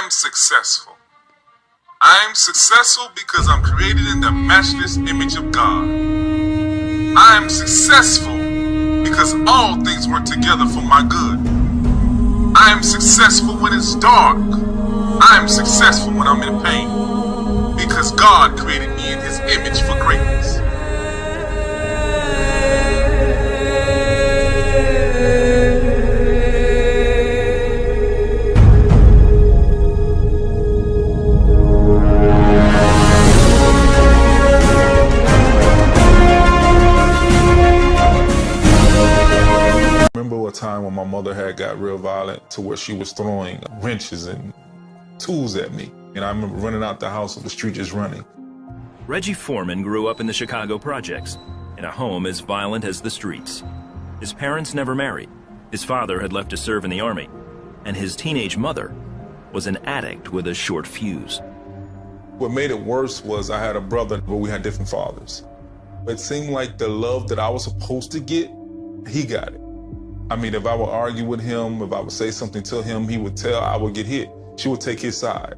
I'm successful. I'm successful because I'm created in the matchless image of God. I'm successful because all things work together for my good. I'm successful when it's dark. I'm successful when I'm in pain because God created me in His image for greatness. A time when my mother had got real violent to where she was throwing wrenches and tools at me. And I remember running out the house on the street just running. Reggie Foreman grew up in the Chicago projects, in a home as violent as the streets. His parents never married. His father had left to serve in the Army, and his teenage mother was an addict with a short fuse. What made it worse was I had a brother, but we had different fathers. It seemed like the love that I was supposed to get, he got it. I mean, if I would argue with him, if I would say something to him, he would tell I would get hit. She would take his side.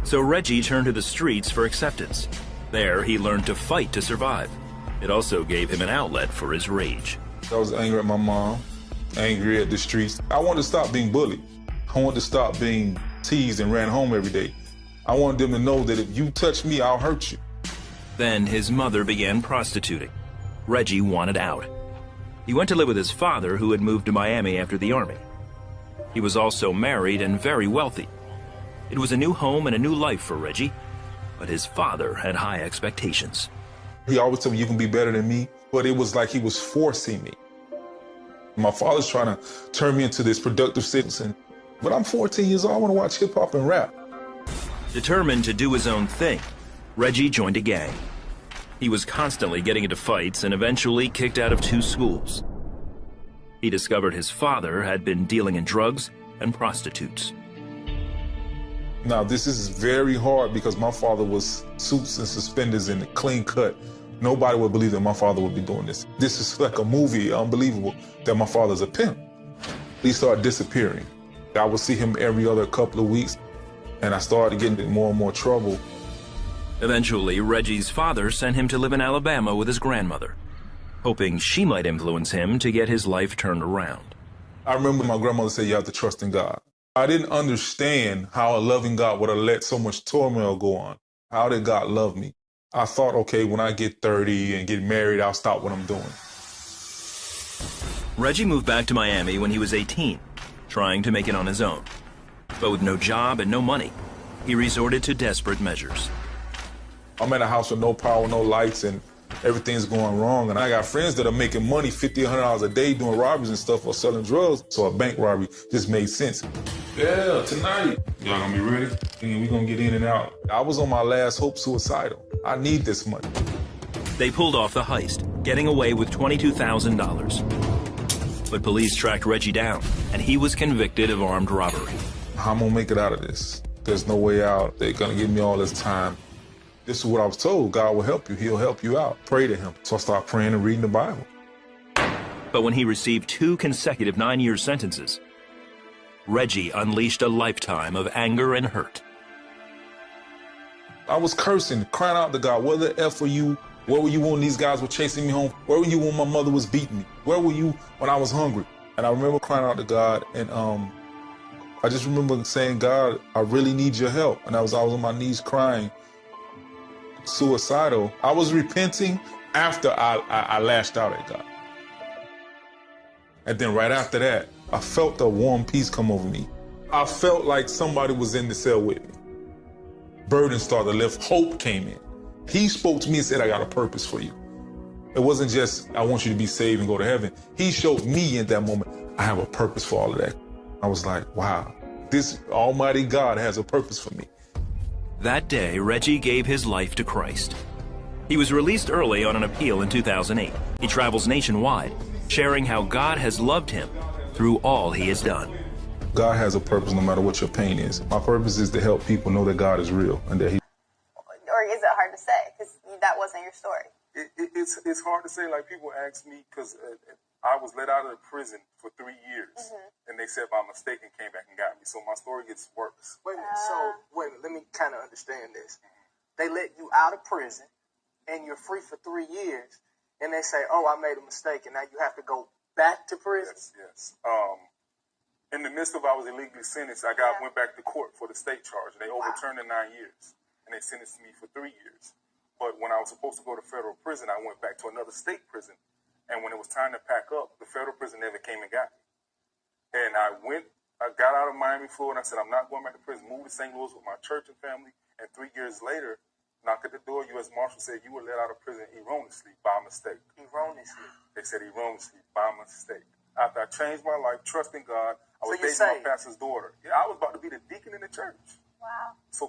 So Reggie turned to the streets for acceptance. There, he learned to fight to survive. It also gave him an outlet for his rage. I was angry at my mom, angry at the streets. I wanted to stop being bullied. I wanted to stop being teased and ran home every day. I wanted them to know that if you touch me, I'll hurt you. Then his mother began prostituting. Reggie wanted out. He went to live with his father, who had moved to Miami after the Army. He was also married and very wealthy. It was a new home and a new life for Reggie, but his father had high expectations. He always told me, you can be better than me, but it was like he was forcing me. My father's trying to turn me into this productive citizen, but I'm 14 years old, I want to watch hip hop and rap. Determined to do his own thing, Reggie joined a gang. He was constantly getting into fights and eventually kicked out of 2 schools. He discovered his father had been dealing in drugs and prostitutes. Now, this is very hard because my father was suits and suspenders and clean cut. Nobody would believe that my father would be doing this. This is like a movie, unbelievable, that my father's a pimp. He started disappearing. I would see him every other couple of weeks, and I started getting in more and more trouble. Eventually, Reggie's father sent him to live in Alabama with his grandmother, hoping she might influence him to get his life turned around. I remember my grandmother said, you have to trust in God. I didn't understand how a loving God would have let so much turmoil go on. How did God love me? I thought, okay, when I get 30 and get married, I'll stop what I'm doing. Reggie moved back to Miami when he was 18, trying to make it on his own. But with no job and no money, he resorted to desperate measures. I'm in a house with no power, no lights, and everything's going wrong. And I got friends that are making money, $50, $100 a day doing robberies and stuff or selling drugs. So a bank robbery just made sense. Yeah, tonight. Y'all gonna be ready? And we gonna get in and out. I was on my last hope, suicidal. I need this money. They pulled off the heist, getting away with $22,000. But police tracked Reggie down, and he was convicted of armed robbery. I'm gonna make it out of this. There's no way out. They're gonna give me all this time. This is what I was told. God will help you. He'll help you out. Pray to him. So I started praying and reading the Bible. But when he received 2 consecutive 9-year sentences, Reggie unleashed a lifetime of anger and hurt. I was cursing, crying out to God, where the F were you? Where were you when these guys were chasing me home? Where were you when my mother was beating me? Where were you when I was hungry? And I remember crying out to God, and I just remember saying, God, I really need your help. And I was on my knees crying, suicidal. I was repenting after I lashed out at God. And then right after that, I felt a warm peace come over me. I felt like somebody was in the cell with me. Burden started to lift. Hope came in. He spoke to me and said, I got a purpose for you. It wasn't just, I want you to be saved and go to heaven. He showed me in that moment, I have a purpose for all of that. I was like, wow, this almighty God has a purpose for me. That day, Reggie gave his life to Christ. He was released early on an appeal in 2008. He travels nationwide, sharing how God has loved him through all he has done. God has a purpose no matter what your pain is. My purpose is to help people know that God is real and that He. Or is it hard to say? Because that wasn't your story. It's hard to say. Like people ask me because I was let out of the prison for 3 years, and they said by mistake and came back and got me. So my story gets worse. Wait a minute. Let me kind of understand this. They let you out of prison, and you're free for 3 years, and they say, "Oh, I made a mistake," and now you have to go back to prison. Yes. In the midst of I was illegally sentenced, I went back to court for the state charge, and they overturned the 9 years, and they sentenced me for 3 years. But when I was supposed to go to federal prison, I went back to another state prison. And when it was time to pack up, the federal prison never came and got me. And I got out of Miami, Florida, and I said, I'm not going back to prison. Moved to St. Louis with my church and family. And 3 years later, knocked at the door, U.S. Marshal said, you were let out of prison erroneously by mistake. Erroneously? They said erroneously by mistake. After I changed my life, trusting God, I was dating my pastor's daughter. Yeah, I was about to be the deacon in the church. Wow. So